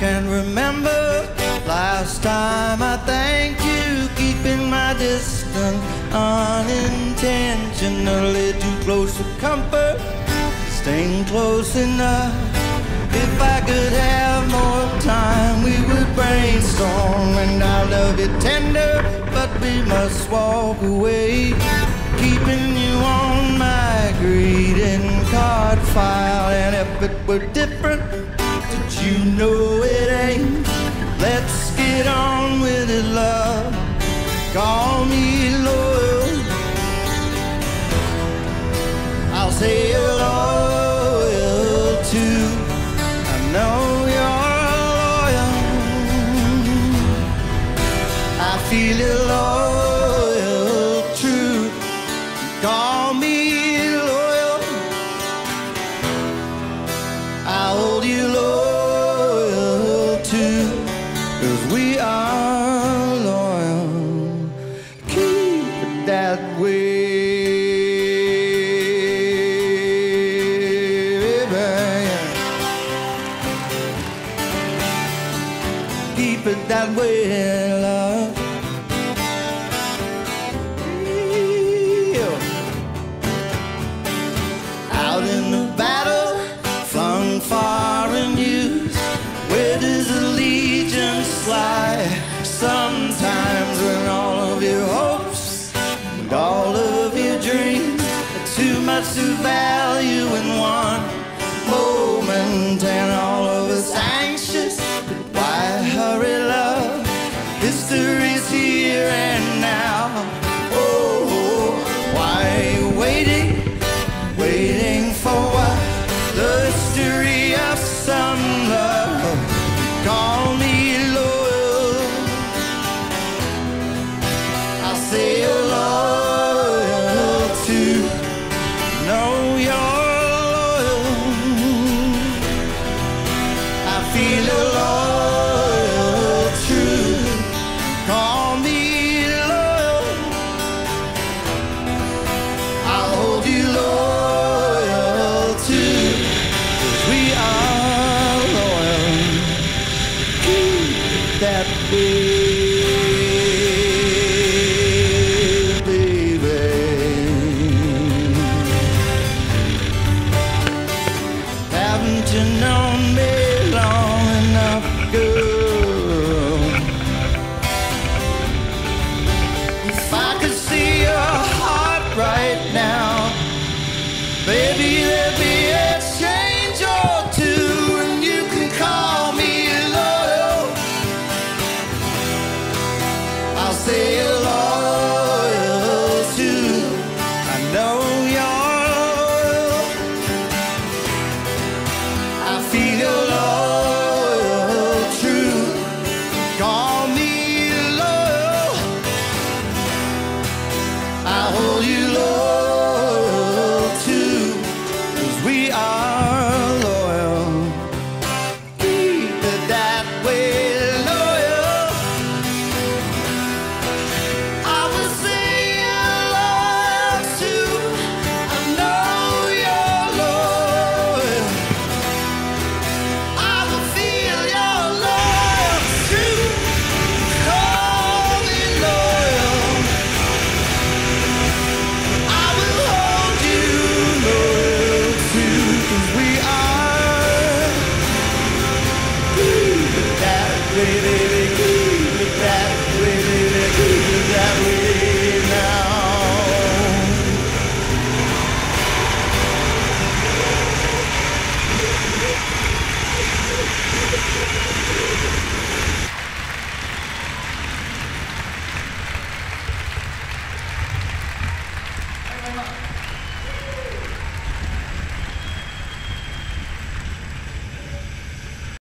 can't remember last time I thanked you, keeping my distance unintentionally too close for comfort, staying close enough. If I could have more time, we would brainstorm, and I love you tender, but we must walk away, keeping you on my greeting card file. And if it were different, did you know it ain't? Let's get on with it, love. Call me loyal. I'll say you're loyal too. I know you're loyal. I feel you're loyal, true. Call me loyal. I'll hold you loyal too, 'cause we are loyal. Keep it that way. Keep it that way, love. Out in the battle, flung far and used, where does allegiance lie? Sometimes when all of your hopes and all of your dreams are too much to value in one moment, and all of us anxious. Why hurry, love? History's here and now. Oh, why are you waiting? Waiting for what? The history of some love. Call me loyal. I'll say you're loyal too. Know you're loyal. I feel you're loyal, true. Call me loyal. I'll hold you loyal too, 'cause we are loyal. Keep it that way, baby. Haven't you known me long enough, girl? If I could see your heart right now, baby, there'd be a change or two, and you can call me loyal. I'll say you're loyal too. I know you're loyal. I feel you're